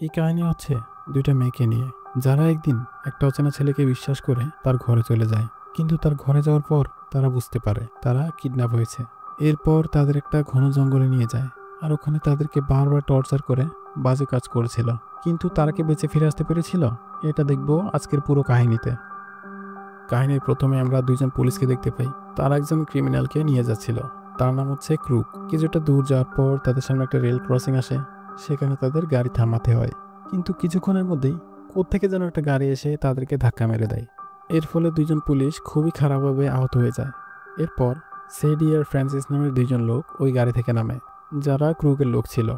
এই কাহিনী হচ্ছে দুইটা মেয়েকে নিয়ে, যারা একদিন একটা অচেনা ছেলেকে বিশ্বাস করে তার ঘরে চলে যায়। কিন্তু তার ঘরে যাওয়ার পর তারা বুঝতে পারে তারা কিডন্যাপ হয়েছে। এরপর তাদের একটা ঘন জঙ্গলে নিয়ে যায়, আর ওখানে তাদেরকে বারবার টর্চার করে বাজে কাজ করেছিল। কিন্তু তারা কি বেঁচে ফিরে আসতে পেরেছিল? এটা দেখবো আজকের পুরো কাহিনীতে। কাহিনীর প্রথমে আমরা দুইজন পুলিশকে দেখতে পাই। তারা একজন ক্রিমিনালকে নিয়ে যাচ্ছিল, তার নাম হচ্ছে ক্রুক। কিছুটা দূর যাওয়ার পর তাদের সামনে একটা রেল ক্রসিং আসে, সেখানে তাদের গাড়ি থামাতে হয়। কিন্তু কিছুক্ষণের মধ্যেই কোত্থেকে যেন একটা গাড়ি এসে তাদেরকে ধাক্কা মেরে দেয়। এর ফলে দুইজন পুলিশ খুবই খারাপভাবে আহত হয়ে যায়। এরপর সেডি আর ফ্রান্সিস নামের দুইজন লোক ওই গাড়ি থেকে নামে, যারা ক্রুগের লোক ছিল।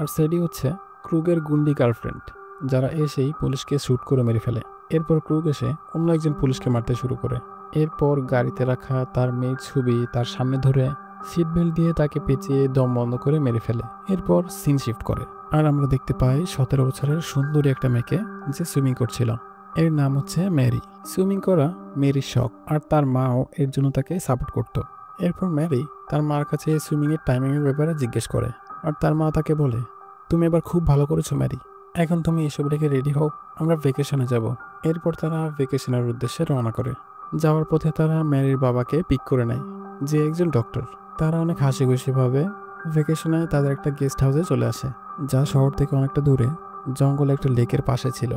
আর সেডি হচ্ছে ক্রুগের গুন্ডি গার্লফ্রেন্ড, যারা এসেই পুলিশকে শ্যুট করে মেরে ফেলে। এরপর ক্রুগ এসে অন্য একজন পুলিশকে মারতে শুরু করে। এরপর গাড়িতে রাখা তার মেয়ের ছবি তার সামনে ধরে সিট বেল্ট দিয়ে তাকে পেঁচিয়ে দম বন্ধ করে মেরে ফেলে। এরপর সিন শিফট করে, আর আমরা দেখতে পাই 17 বছরের সুন্দরী একটা মেয়েকে, যে সুইমিং করছিল। এর নাম হচ্ছে ম্যারি। সুইমিং করা মেরির শখ, আর তার মাও এর জন্য তাকে সাপোর্ট করত। এরপর ম্যারি তার মার কাছে সুইমিং এর টাইমিং এর ব্যাপারে জিজ্ঞেস করে, আর তার মা তাকে বলে, তুমি এবার খুব ভালো করেছো ম্যারি, এখন তুমি এসব রেখে রেডি হও, আমরা ভেকেশনে যাব। এরপর তারা ভেকেশনের উদ্দেশ্যে রওনা করে। যাওয়ার পথে তারা ম্যারির বাবাকে পিক করে নেয়, যে একজন ডক্টর। তারা অনেক হাসি খুশি ভাবে ভেকেশনে তাদের একটা গেস্ট হাউসে চলে আসে, যা শহর থেকে অনেকটা দূরে জঙ্গলে একটা লেকের পাশে ছিল।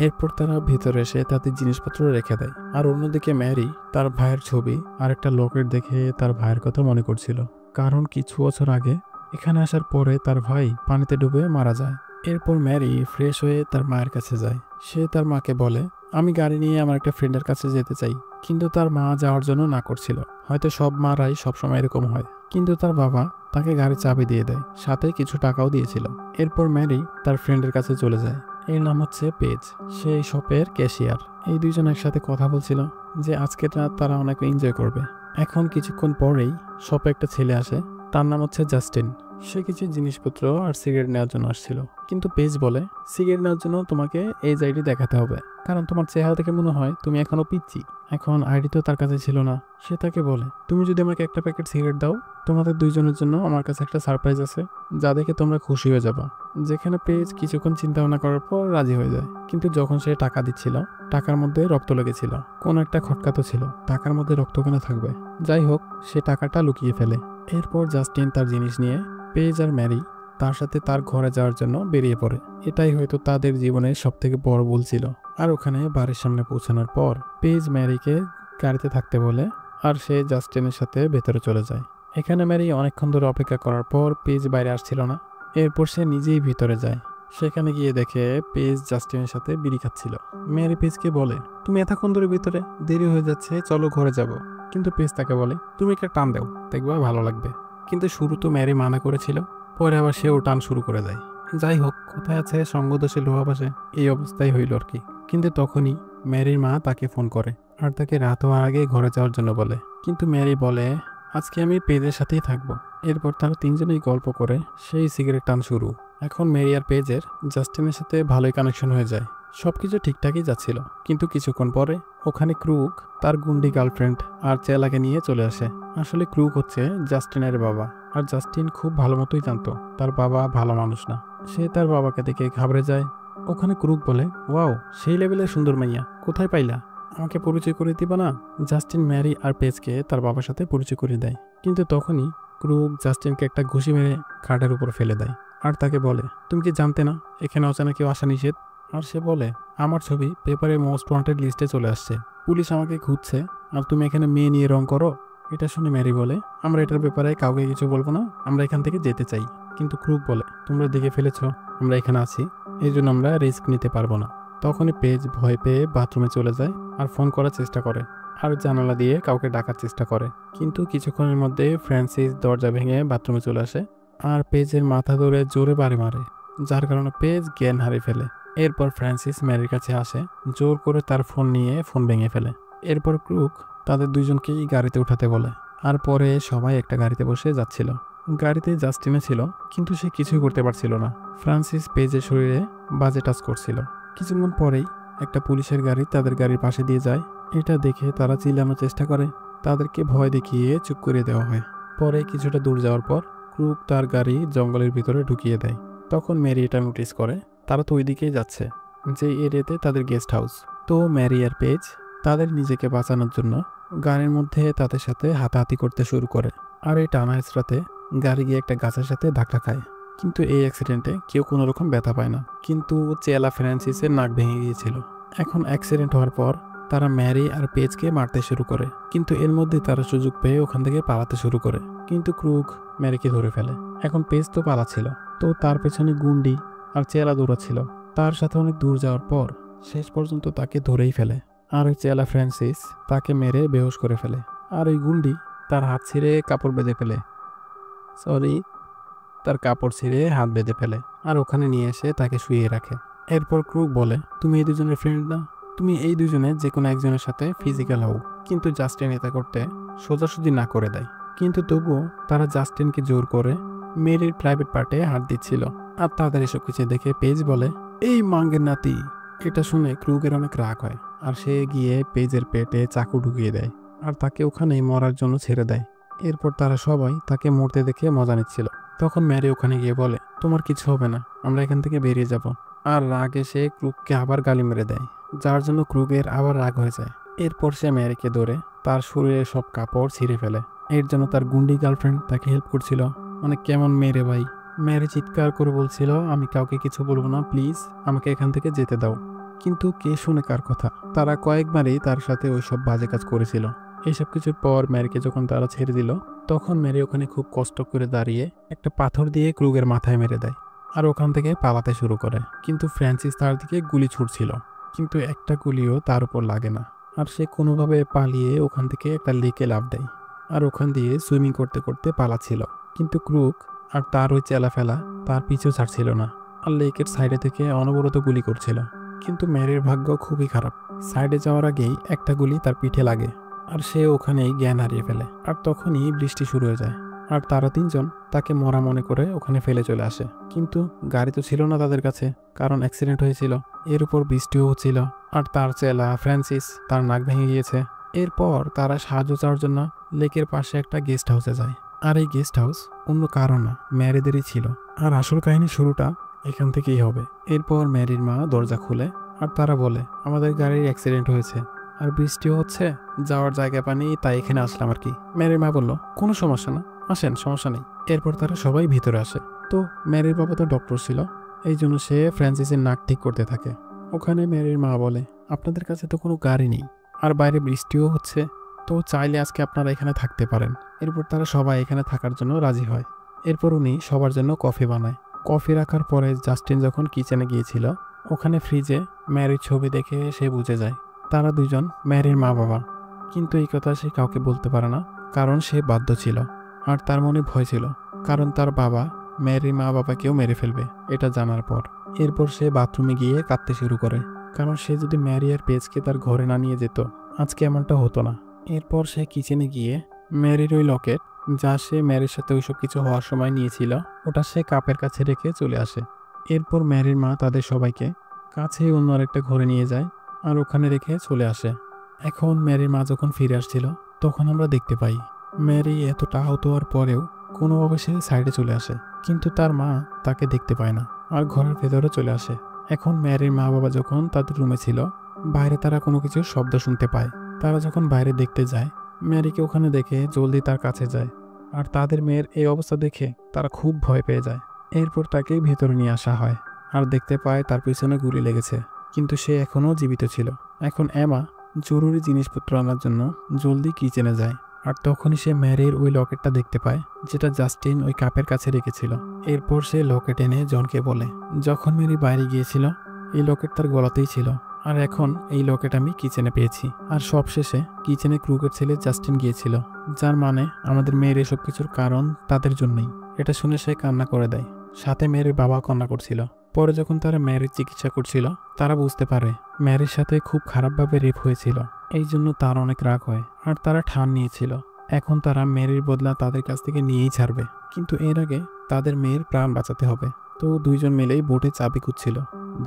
এরপর তারা ভিতরে এসে তাদের জিনিসপত্র রেখে দেয়। আর অন্যদিকে ম্যারি তার ভাইয়ের ছবি আর একটা লকেট দেখে তার ভাইয়ের কথা মনে করছিল, কারণ কিছু বছর আগে এখানে আসার পরে তার ভাই পানিতে ডুবে মারা যায়। এরপর ম্যারি ফ্রেশ হয়ে তার মায়ের কাছে যায়। সে তার মাকে বলে, আমি গাড়ি নিয়ে আমার একটা ফ্রেন্ডের কাছে যেতে চাই। কিন্তু তার মা যাওয়ার জন্য না করছিল। হয়তো সব মারাই সবসময় এরকম হয়। কিন্তু তার বাবা তাকে গাড়ির চাবি দিয়ে দেয়, সাথে কিছু টাকাও দিয়েছিল। এরপর ম্যারি তার ফ্রেন্ডের কাছে চলে যায়। এর নাম হচ্ছে পেজ, সে এই শপের ক্যাশিয়ার। এই দুইজন একসাথে কথা বলছিল যে আজকের রাত তারা অনেক এনজয় করবে। এখন কিছুক্ষণ পরেই শপে একটা ছেলে আসে, তার নাম হচ্ছে জাস্টিন। সে কিছু জিনিসপত্র আর সিগারেট নেওয়ার জন্য আসছিল। কিন্তু পেজ বলে, সিগারেট নেওয়ার জন্য তোমাকে এজ আইডি দেখাতে হবে, কারণ তোমার চেহারা দেখে মনে হয় তুমি এখনো পিচ্ছি। এখন আইডি তো তার কাছে ছিল না। সে তাকে বলে, তুমি যদি আমাকে একটা প্যাকেট সিগারেট দাও, তোমাদের দুইজনের জন্য আমার কাছে একটা সারপ্রাইজ আছে, যা দেখে তোমরা খুশি হয়ে যাবা। যেখানে পেজ কিছুক্ষণ চিন্তা ভাবনা করার পর রাজি হয়ে যায়। কিন্তু যখন সে টাকা দিচ্ছিল, টাকার মধ্যে রক্ত লেগেছিল। কোন একটা খটকা তো ছিল, টাকার মধ্যে রক্ত কেন থাকবে? যাই হোক, সে টাকাটা লুকিয়ে ফেলে। এরপর জাস্টিন তার জিনিস নিয়ে পেজ আর ম্যারি তার সাথে তার ঘরে যাওয়ার জন্য বেরিয়ে পড়ে। এটাই হয়তো তাদের জীবনের সব থেকে বড় ভুল ছিল। আর ওখানে বাড়ির সামনে পৌঁছানোর পর পেজ ম্যারিকে গাড়িতে থাকতে বলে, আর সে জাস্টিনের সাথে ভেতরে চলে যায়। এখানে ম্যারি অনেকক্ষণ ধরে অপেক্ষা করার পর পেজ বাইরে আসছিল না। এরপর সে নিজেই ভিতরে যায়। সেখানে গিয়ে দেখে পেজ জাস্টিনের সাথে বিড়ি খাচ্ছিল। ম্যারি পেজকে বলে, তুমি এতক্ষণ ধরে ভিতরে, দেরি হয়ে যাচ্ছে, চলো ঘরে যাব। কিন্তু পেজ তাকে বলে, তুমি একটা টান দাও, দেখবা ভালো লাগবে। কিন্তু শুরু তো ম্যারি মানা করেছিল, পরে আবার সেও টান শুরু করে দেয়। যাই হোক, কোথায় আছে সঙ্গদোষে লোহা পাশে, এই অবস্থায় হইল আর কি। কিন্তু তখনই ম্যারির মা তাকে ফোন করে, আর তাকে রাত হওয়ার আগে ঘরে যাওয়ার জন্য বলে। কিন্তু ম্যারি বলে, আজকে আমি পেজের সাথেই থাকবো। এরপর তারা তিনজনেই গল্প করে সেই সিগারেট টান শুরু। এখন মেরি আর পেজের জাস্টিনের সাথে ভালোই কানেকশন হয়ে যায়। সবকিছু ঠিকঠাকই যাচ্ছিল। কিন্তু কিছুক্ষণ পরে ওখানে ক্রুক তার গুন্ডি গার্লফ্রেন্ড আর চেলাকে নিয়ে চলে আসে। আসলে ক্রুক হচ্ছে জাস্টিনের বাবা, আর জাস্টিন খুব ভালো মতোই জানতো তার বাবা ভালো মানুষ না। সে তার বাবাকে দেখে ঘাবড়ে যায়। ওখানে ক্রুক বলে, ওয়াও, সেই লেভেলের সুন্দর মাইয়া কোথায় পাইলা? আমাকে পরিচয় করে দিবা না? জাস্টিন ম্যারি আর পেজকে তার বাবার সাথে পরিচয় করে দেয়। কিন্তু তখনই ক্রুক জাস্টিনকে একটা ঘুষি মেরে খাটের উপর ফেলে দেয়, আর তাকে বলে, তুমি কি জানতে না এখানে অচানক কেউ আসা নিষেধ? আর সে বলে, আমার ছবি পেপারে মোস্ট ওয়ান্টেড লিস্টে চলে আসছে, পুলিশ আমাকে খুঁজছে, আর তুমি এখানে মেয়ে নিয়ে রং করো। এটা শুনে ম্যারি বলে, আমরা এটার ব্যাপারে কাউকে কিছু বলবো না, আমরা এখান থেকে যেতে চাই। কিন্তু ক্রুক বলে, তোমরা দেখে ফেলেছ আমরা এখানে আছি, এই জন্য আমরা রিস্ক নিতে পারবো না। তখনই পেজ ভয় পেয়ে বাথরুমে চলে যায় আর ফোন করার চেষ্টা করে, আর জানালা দিয়ে কাউকে ডাকার চেষ্টা করে। কিন্তু কিছুক্ষণের মধ্যে ফ্রান্সিস দরজা ভেঙে বাথরুমে চলে আসে, আর পেজের মাথা ধরে জোরে বাড়ি মারে, যার কারণে পেজ জ্ঞান হারিয়ে ফেলে। এরপর ফ্রান্সিস ম্যারির কাছে আসে, জোর করে তার ফোন নিয়ে ফোন ভেঙে ফেলে। এরপর ক্রুক তাদের দুইজনকেই গাড়িতে উঠাতে বলে, আর পরে সবাই একটা গাড়িতে বসে যাচ্ছিল। গাড়িতে জাস্টিনে ছিল, কিন্তু সে কিছুই করতে পারছিল না। ফ্রান্সিস পেজের শরীরে বাজে টাচ করছিল। কিছুক্ষণ পরেই একটা পুলিশের গাড়ি তাদের গাড়ির পাশে দিয়ে যায়। এটা দেখে তারা চিল্লানোর চেষ্টা করে, তাদেরকে ভয় দেখিয়ে চুপ করে দেওয়া হয়। পরে কিছুটা দূর যাওয়ার পর ক্রুক তার গাড়ি জঙ্গলের ভিতরে ঢুকিয়ে দেয়। তখন মেরি এটা নোটিস করে, তারা তো ওইদিকেই যাচ্ছে, যে এরিয়াতে তাদের গেস্ট হাউস। তো ম্যারি আর পেজ তাদের নিজেকে বাঁচানোর জন্য গাড়ির মধ্যে তাদের সাথে হাতাহাতি করতে শুরু করে। আর এই টানা হেঁচড়াতে গাড়ি গিয়ে একটা গাছের সাথে ধাক্কা খায়। কিন্তু এই অ্যাক্সিডেন্টে কেউ কোনো রকম ব্যথা পায় না, কিন্তু চেলা ফ্রান্সিসের নাক ভেঙে গিয়েছিল। এখন অ্যাক্সিডেন্ট হওয়ার পর তারা ম্যারি আর পেজকে মারতে শুরু করে, কিন্তু এর মধ্যে তারা সুযোগ পেয়ে ওখান থেকে পালাতে শুরু করে, কিন্তু ক্রুক ম্যারিকে ধরে ফেলে। এখন পেজ তো পালাচ্ছিল, তো তার পেছনে গুন্ডি আর চেলা দৌড়াচ্ছিল। তার সাথে অনেক দূর যাওয়ার পর শেষ পর্যন্ত তাকে ধরেই ফেলে, আর ওই চেলা ফ্রান্সিস তাকে মেরে বেহুশ করে ফেলে। আর ওই গুন্ডি তার হাত ছিঁড়ে কাপড় বেঁধে ফেলে, তার কাপড় ছিঁড়ে হাত বেঁধে ফেলে, আর ওখানে নিয়ে এসে তাকে শুইয়ে রাখে। এরপর ক্রুক বলে, তুমি এই দুজনের ফ্রেন্ড না? তুমি এই দুজনের যে কোনো একজনের সাথে ফিজিক্যাল হও। কিন্তু জাস্টিন এটা করতে সোজাসুজি না করে দেয়, কিন্তু তবুও তারা জাস্টিনকে জোর করে মেরির প্রাইভেট পার্টে হাত দিচ্ছিল। আর তাদের এসব কিছু দেখে পেজ বলে, এই মাঙ্গের নাতি। এটা শুনে ক্রুকের অনেক রাগ হয়, আর সে গিয়ে পেজের পেটে চাকু ঢুকিয়ে দেয়, আর তাকে ওখানেই মরার জন্য ছেড়ে দেয়। এরপর তারা সবাই তাকে মরতে দেখে মজা নিচ্ছিল। তখন ম্যারি ওখানে গিয়ে বলে, তোমার কিছু হবে না, আমরা এখান থেকে বেরিয়ে যাব। আর রাগে সে ক্রুককে আবার গালি মেরে দেয়, যার জন্য ক্রুকের আবার রাগ হয়ে যায়। এরপর সে ম্যারিকে ধরে তার শরীরের সব কাপড় ছিঁড়ে ফেলে। এর জন্য তার গুন্ডি গার্লফ্রেন্ড তাকে হেল্প করছিল। অনেক কেমন মেরে ভাই। ম্যারি চিৎকার করে বলছিল, আমি কাউকে কিছু বলবো না, প্লিজ আমাকে এখান থেকে যেতে দাও। কিন্তু কে শুনে কার কথা? তারা কয়েকবারই তার সাথে ওইসব বাজে কাজ করেছিল। এইসব কিছুর পর ম্যারিকে যখন তারা ছেড়ে দিল, তখন ম্যারি ওখানে খুব কষ্ট করে দাঁড়িয়ে একটা পাথর দিয়ে ক্রুগের মাথায় মেরে দেয়, আর ওখান থেকে পালাতে শুরু করে। কিন্তু ফ্রান্সিস তার দিকে গুলি ছুটছিল, কিন্তু একটা গুলিও তার উপর লাগে না। আর সে কোনোভাবে পালিয়ে ওখান থেকে একটা লেকে লাফ দেয়, আর ওখান দিয়ে সুইমিং করতে করতে পালাচ্ছিল। কিন্তু ক্রুক আর তার ওই চেলাফেলা তার পিছু ছাড়ছিল না, আর লেকের সাইডে থেকে অনবরত গুলি করছিল। কিন্তু ম্যারির ভাগ্য খুবই খারাপ। সাইডে যাওয়ার আগেই একটা গুলি তার পিঠে লাগে, আর সে ওখানেই জ্ঞান হারিয়ে ফেলে। আর তখনই বৃষ্টি শুরু হয়ে যায়, আর তারা তিনজন তাকে মরা মনে করে ওখানে ফেলে চলে আসে। কিন্তু গাড়ি তো ছিল না তাদের কাছে, কারণ অ্যাক্সিডেন্ট হয়েছিল। এর উপর বৃষ্টিও হচ্ছিল, আর তার চেলা ফ্রান্সিস তার নাক ভেঙে গিয়েছে। এরপর তারা সাহায্য চাওয়ার জন্য লেকের পাশে একটা গেস্ট হাউসে যায়। আর এই গেস্ট হাউস অন্য কারো না, ম্যারিদেরই ছিল। আর আসল কাহিনী শুরুটা এখান থেকেই হবে। এরপর ম্যারির মা দরজা খুলে, আর তারা বলে, আমাদের গাড়ির অ্যাক্সিডেন্ট হয়েছে, আর বৃষ্টিও হচ্ছে, যাওয়ার জায়গা পানি, তাই এখানে আসলাম আর কি। ম্যারির মা বলল, কোনো সমস্যা না, আসেন, সমস্যা নেই। এরপর তারা সবাই ভিতরে আসে। তো ম্যারির বাবা তো ডক্টর ছিল, এই জন্য সে ফ্রান্সিসের নাক ঠিক করতে থাকে। ওখানে ম্যারির মা বলে, আপনাদের কাছে তো কোনো গাড়ি নেই, আর বাইরে বৃষ্টিও হচ্ছে, তো চাইলে আজকে আপনারা এখানে থাকতে পারেন। এরপর তারা সবাই এখানে থাকার জন্য রাজি হয়। এরপর উনি সবার জন্য কফি বানায়। কফি রাখার পরে জাস্টিন যখন কিচেনে গিয়েছিল, ওখানে ফ্রিজে ম্যারির ছবি দেখে সে বুঝে যায় তারা দুজন ম্যারির মা বাবা। কিন্তু এই কথা সে কাউকে বলতে পারে না, কারণ সে বাধ্য ছিল। আর তার মনে ভয় ছিল, কারণ তার বাবা ম্যারির মা বাবাকেও মেরে ফেলবে এটা জানার পর। এরপর সে বাথরুমে গিয়ে কাঁদতে শুরু করে, কারণ সে যদি ম্যারি আর পেজকে তার ঘরে না নিয়ে যেত, আজকে এমনটা হতো না। এরপর সে কিচেনে গিয়ে ম্যারির ওই লকেট, যা সে ম্যারির সাথে ওইসব কিছু হওয়ার সময় নিয়েছিল, ওটা সে কাপের কাছে রেখে চলে আসে। এরপর ম্যারির মা তাদের সবাইকে কাছে অন্য আরেকটা ঘরে নিয়ে যায়, আর ওখানে রেখে চলে আসে। এখন ম্যারির মা যখন ফিরে আসছিল, তখন আমরা দেখতে পাই ম্যারি এতটা আহত হওয়ার পরেও কোনোভাবে সে সাইডে চলে আসে, কিন্তু তার মা তাকে দেখতে পায় না, আর ঘরের ভেতরে চলে আসে। এখন ম্যারির মা বাবা যখন তাদের রুমে ছিল, বাইরে তারা কোনো কিছু শব্দ শুনতে পায়। তারা যখন বাইরে দেখতে যায়, ম্যারিকে ওখানে দেখে জলদি তার কাছে যায়, আর তাদের মেয়ের এই অবস্থা দেখে তারা খুব ভয় পেয়ে যায়। এরপর তাকে ভেতরে নিয়ে আসা হয়, আর দেখতে পায় তার পিছনে গুলি লেগেছে, কিন্তু সে এখনও জীবিত ছিল। এখন এমা জরুরি জিনিসপত্র আনার জন্য জলদি কিচেনে যায়, আর তখনই সে ম্যারির ওই লকেটটা দেখতে পায়, যেটা জাস্টিন ওই কাপের কাছে রেখেছিল। এরপর সে লকেট এনে জনকে বলে, যখন ম্যারি বাইরে গিয়েছিল এই লকেট তার গলাতেই ছিল, আর এখন এই লকেট আমি কিচেনে পেয়েছি। আর সবশেষে কিচেনে ক্রুকের ছেলে জাস্টিন গিয়েছিল, যার মানে আমাদের মেয়ের এসব কিছুর কারণ তাদের জন্যই। এটা শুনে সে কান্না করে দেয়, সাথে মেয়ের বাবা কান্না করছিল। পরে যখন তারা ম্যারির চিকিৎসা করছিল, তারা বুঝতে পারে ম্যারির সাথে খুব খারাপভাবে রেপ হয়েছিল, এই জন্য তার অনেক রাগ হয়। আর তারা ঠান নিয়েছিল এখন তারা ম্যারির বদলা তাদের কাছ থেকে নিয়েই ছাড়বে, কিন্তু এর আগে তাদের মেয়ের প্রাণ বাঁচাতে হবে। তো দুইজন মিলেই বোটে চাবি খুঁজছিল।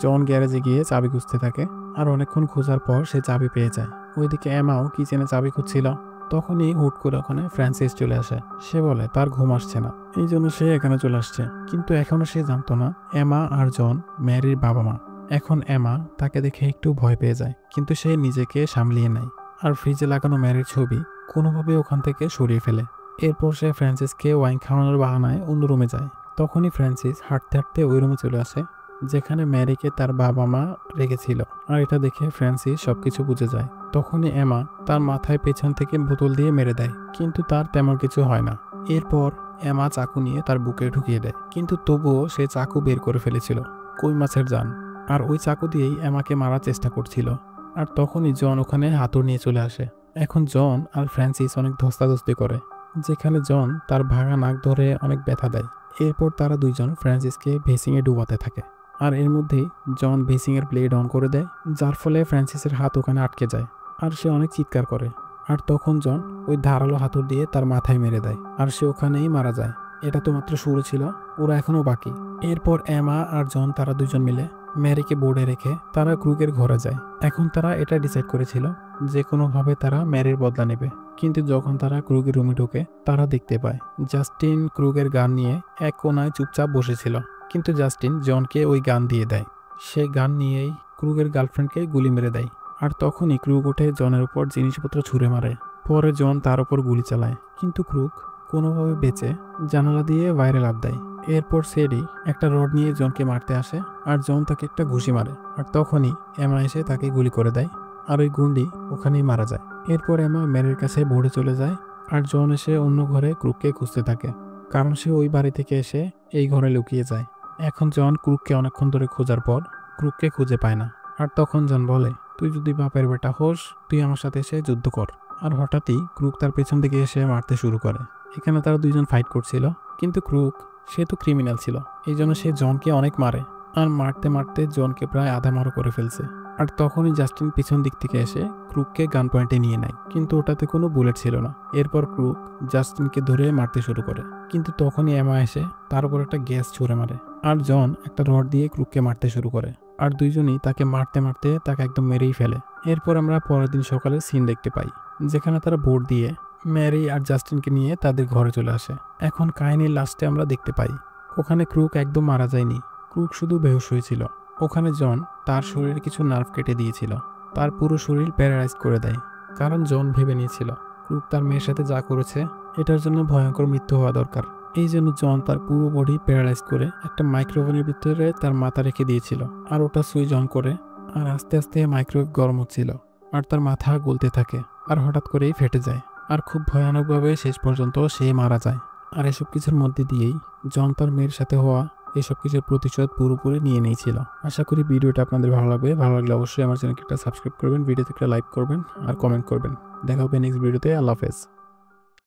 জন গ্যারেজে গিয়ে চাবি খুঁজতে থাকে, আর অনেকক্ষণ খোঁজার পর সে চাবি পেয়ে যায়। ওইদিকে এমাও কিচেনে চাবি খুঁজছিল, তখনই হুট করে ওখানে ফ্রান্সিস চলে আসে। সে বলে তার ঘুম আসছে না, এই জন্য সে এখানে চলে আসছে। কিন্তু এখনো সে জানতো না এমা আর জন ম্যারির বাবা মা। এখন এমা তাকে দেখে একটু ভয় পেয়ে যায়, কিন্তু সে নিজেকে সামলিয়ে নেয় আর ফ্রিজে লাগানো ম্যারির ছবি কোনোভাবে ওখান থেকে সরিয়ে ফেলে। এরপর সে ফ্রান্সিসকে ওয়াইন খাওয়ানোর বাহানায় অন্য রুমে যায়। তখনই ফ্রান্সিস হাঁটতে হাঁটতে ওই রুমে চলে আসে যেখানে ম্যারিকে তার বাবা মা রেখেছিল। আর এটা দেখে ফ্রান্সিস সবকিছু বুঝে যায়। তখনই এমা তার মাথায় পেছন থেকে বোতল দিয়ে মেরে দেয়, কিন্তু তার তেমন কিছু হয় না। এরপর এমা চাকু নিয়ে তার বুকে ঢুকিয়ে দেয়, কিন্তু তবুও সে চাকু বের করে ফেলেছিল কই মাছের জান, আর ওই চাকু দিয়েই এমাকে মারার চেষ্টা করছিল। আর তখনই জন ওখানে হাতুড়ি নিয়ে চলে আসে। এখন জন আর ফ্রান্সিস অনেক ধস্তাধস্তি করে, যেখানে জন তার ভাঙা নাক ধরে অনেক ব্যথা দেয়। এরপর তারা দুইজন ফ্রান্সিসকে ভেসিংয়ে ডুবাতে থাকে, আর এর মধ্যেই জন ভেসিংয়ের ব্লেড অন করে দেয়, যার ফলে ফ্রান্সিসের হাত ওখানে আটকে যায় আর সে অনেক চিৎকার করে। আর তখন জন ওই ধারালো হাতুড় দিয়ে তার মাথায় মেরে দেয়, আর সে ওখানেই মারা যায়। এটা তো মাত্র শুরু ছিল, ওরা এখনো বাকি। এরপর এমা আর জন তারা দুজন মিলে ম্যারিকে বোর্ডে রেখে তারা ক্রুগের ঘরে যায়। এখন তারা এটা ডিসাইড করেছিল যে কোনোভাবে তারা ম্যারির বদলা নেবে। কিন্তু যখন তারা ক্রুগের রুমে ঢোকে তারা দেখতে পায় জাস্টিন ক্রুগের গান নিয়ে এক কোনায় চুপচাপ বসেছিল। কিন্তু জাস্টিন জনকে ওই গান দিয়ে দেয়। সে গান নিয়েই ক্রুগের গার্লফ্রেন্ডকে গুলি মেরে দেয়। আর তখনই ক্রুগ উঠে জনের উপর জিনিসপত্র ছুঁড়ে মারে। পরে জন তার উপর গুলি চালায়, কিন্তু ক্রুগ কোনোভাবে বেঁচে জানালা দিয়ে বাইরে লাফ দেয়। এরপর সেডি একটা রড নিয়ে জনকে মারতে আসে, আর জন তাকে একটা ঘুষি মারে। আর তখনই এমা এসে তাকে গুলি করে দেয়, আর ওই গুন্ডি ওখানেই মারা যায়। এরপর এমা ম্যারির কাছে বোর্ডে চলে যায়, আর জন এসে অন্য ঘরে ক্রুগকে খুঁজতে থাকে, কারণ সে ওই বাড়ি থেকে এসে এই ঘরে লুকিয়ে যায়। এখন জন ক্রুগকে অনেকক্ষণ ধরে খোঁজার পর ক্রুগকে খুঁজে পায় না। আর তখন জন বলে, তুই যদি বাপের বেটা হোস তুই আমার সাথে এসে যুদ্ধ কর। আর হঠাৎই ক্রুগ তার পেছন থেকে এসে মারতে শুরু করে। এখানে তারা দুইজন ফাইট করছিল, কিন্তু ক্রুগ সে তো ক্রিমিনাল ছিল, এই জন্য সে জনকে অনেক মারে। আর মারতে মারতে জনকে প্রায় আধা মরা করে ফেলছে। আর তখনই জাস্টিন পিছন দিক থেকে এসে ক্রুগকে গান পয়েন্টে নিয়ে নেয়, কিন্তু ওটাতে কোনো বুলেট ছিল না। এরপর ক্রুগ জাস্টিনকে ধরে মারতে শুরু করে, কিন্তু তখনই এমা এসে তার উপর একটা গ্যাস ছুঁড়ে মারে। আর জন একটা রড দিয়ে ক্রুগকে মারতে শুরু করে, আর দুইজনই তাকে মারতে মারতে তাকে একদম মেরেই ফেলে। এরপর আমরা পরের দিন সকালে সিন দেখতে পাই, যেখানে তারা বোর্ড দিয়ে ম্যারি আর জাস্টিনকে নিয়ে তাদের ঘরে চলে আসে। এখন কাহিনীর লাস্টে আমরা দেখতে পাই ওখানে ক্রুগ একদম মারা যায়নি, ক্রুগ শুধু বেহুশ হয়েছিল। ওখানে জন তার শরীরে কিছু নার্ভ কেটে দিয়েছিল, তার পুরো শরীর প্যারালাইজ করে দেয়, কারণ জন ভেবে নিয়েছিল ক্রুগ তার মেয়ের সাথে যা করেছে এটার জন্য ভয়ঙ্কর মৃত্যু হওয়া দরকার। এই জন্য জন তার পুরো বডি প্যারালাইজ করে একটা মাইক্রোওয়েভের ভিতরে তার মাথা রেখে দিয়েছিল, আর ওটা সুইচ অন করে, আর আস্তে আস্তে মাইক্রোওয়েভ গরম হচ্ছিল, আর তার মাথা গলতে থাকে, আর হঠাৎ করেই ফেটে যায়, আর খুব ভয়ানকভাবে শেষ পর্যন্ত সে মারা যায়। আর এসব কিছুর মধ্যে দিয়েই জন তার মেয়ের সাথে হওয়া এসব কিছুর প্রতিশোধ পুরোপুরি নিয়ে নিয়েছিল। আশা করি ভিডিওটা আপনাদের ভালো লাগবে। ভালো লাগলে অবশ্যই আমার চ্যানেলকে একটা সাবস্ক্রাইব করবেন, ভিডিওতে একটা লাইক করবেন আর কমেন্ট করবেন। দেখা হবে নেক্সট ভিডিওতে। আল্লাহ হাফেজ।